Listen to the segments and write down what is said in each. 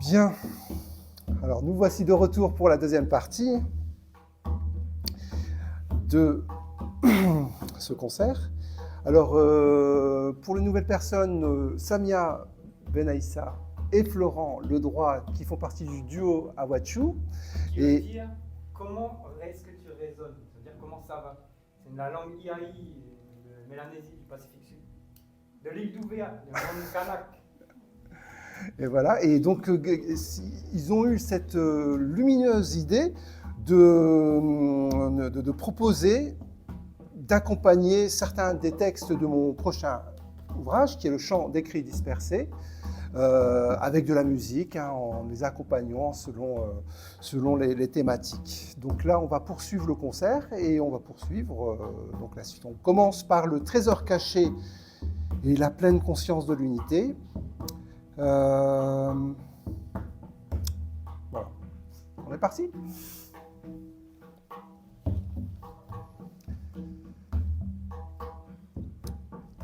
Bien, alors nous voici de retour pour la deuxième partie de ce concert. Alors, pour les nouvelles personnes, Samia Benaïssa et Florent Ledroit, qui font partie du duo Awachou. Qui veut dire comment est-ce que tu raisonnes, c'est-à-dire comment ça va. C'est la langue Iai de Mélanésie du Pacifique Sud, de l'île d'Ouvéa, de monde kanak. Et voilà, et donc ils ont eu cette lumineuse idée de proposer, d'accompagner certains des textes de mon prochain ouvrage, qui est le chant d'écrits dispersés, avec de la musique, en les accompagnant selon les thématiques. Donc là, on va poursuivre le concert et on va poursuivre donc la suite. On commence par le trésor caché et la pleine conscience de l'unité. Voilà. On est parti.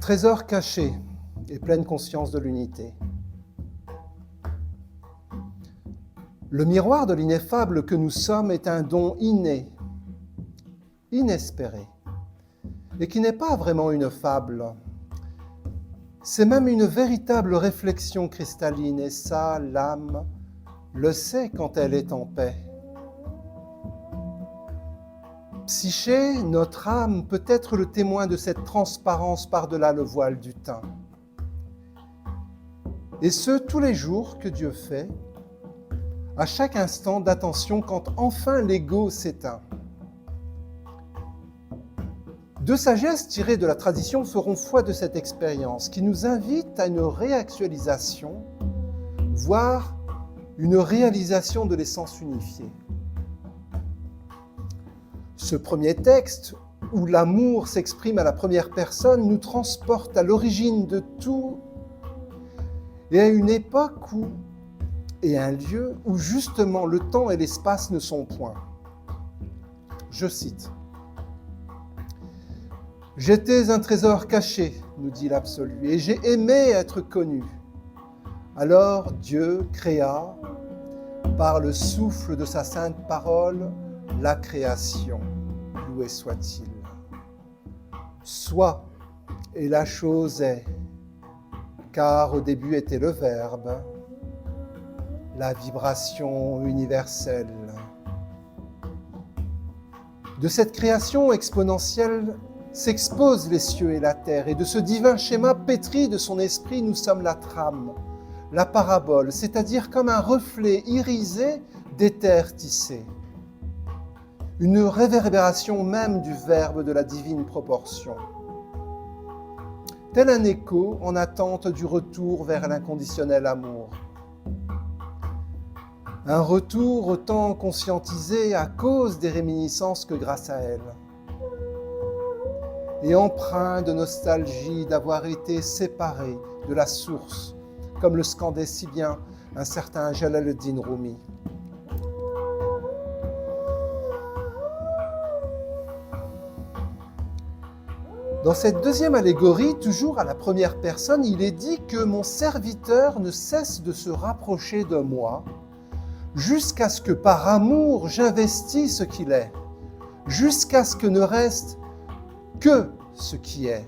Trésor caché et pleine conscience de l'unité. Le miroir de l'ineffable que nous sommes est un don inné, inespéré, et qui n'est pas vraiment une fable. C'est même une véritable réflexion cristalline, et ça, l'âme le sait quand elle est en paix. Psyché, notre âme, peut être le témoin de cette transparence par-delà le voile du teint. Et ce, tous les jours que Dieu fait, à chaque instant d'attention quand enfin l'ego s'éteint. Deux sagesses tirées de la tradition feront foi de cette expérience qui nous invite à une réactualisation, voire une réalisation de l'essence unifiée. Ce premier texte, où l'amour s'exprime à la première personne, nous transporte à l'origine de tout et à une époque et un lieu où justement le temps et l'espace ne sont point. Je cite. « J'étais un trésor caché, nous dit l'Absolu, et j'ai aimé être connu. Alors Dieu créa, par le souffle de sa sainte parole, la création. Loué soit-il. Soit, et la chose est, car au début était le Verbe, la vibration universelle. De cette création exponentielle s'exposent les cieux et la terre, et de ce divin schéma pétri de son esprit, nous sommes la trame, la parabole, c'est-à-dire comme un reflet irisé d'éther tissé. Une réverbération même du verbe de la divine proportion. Tel un écho en attente du retour vers l'inconditionnel amour. Un retour autant conscientisé à cause des réminiscences que grâce à elle. Et empreint de nostalgie d'avoir été séparé de la source, comme le scandait si bien un certain Jalaluddin Rumi. Dans cette deuxième allégorie, toujours à la première personne, il est dit que mon serviteur ne cesse de se rapprocher de moi, jusqu'à ce que par amour j'investisse ce qu'il est, jusqu'à ce que ne reste que ce qui est.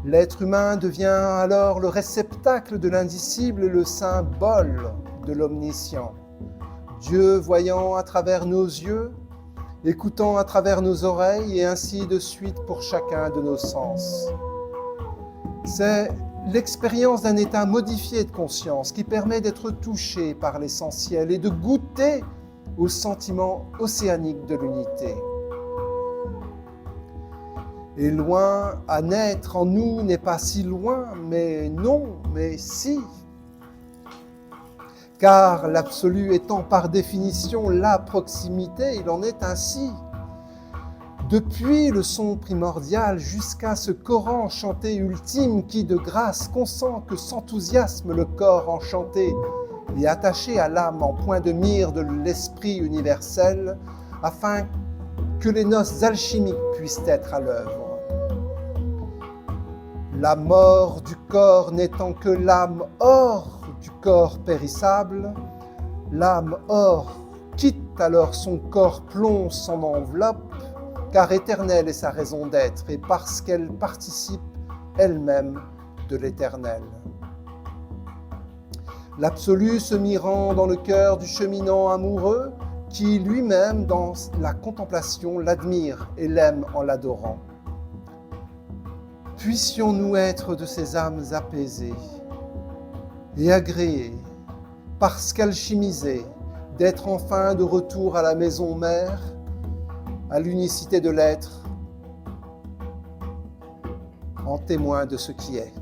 L'être humain devient alors le réceptacle de l'indicible et le symbole de l'omniscient. Dieu voyant à travers nos yeux, écoutant à travers nos oreilles et ainsi de suite pour chacun de nos sens. C'est l'expérience d'un état modifié de conscience qui permet d'être touché par l'essentiel et de goûter au sentiment océanique de l'unité. Et loin à naître en nous n'est pas si loin, mais non, mais si. Car l'absolu étant par définition la proximité, il en est ainsi. Depuis le son primordial jusqu'à ce Coran chanté ultime qui de grâce consent que s'enthousiasme le corps enchanté et attaché à l'âme en point de mire de l'esprit universel, afin que les noces alchimiques puissent être à l'œuvre. La mort du corps n'étant que l'âme hors du corps périssable, l'âme or quitte alors son corps, plonge son enveloppe, car éternelle est sa raison d'être, et parce qu'elle participe elle-même de l'éternel. L'absolu se mirant dans le cœur du cheminant amoureux, qui lui-même, dans la contemplation, l'admire et l'aime en l'adorant. Puissions-nous être de ces âmes apaisées et agréées, parce qu'alchimisées, d'être enfin de retour à la maison mère, à l'unicité de l'être, en témoin de ce qui est.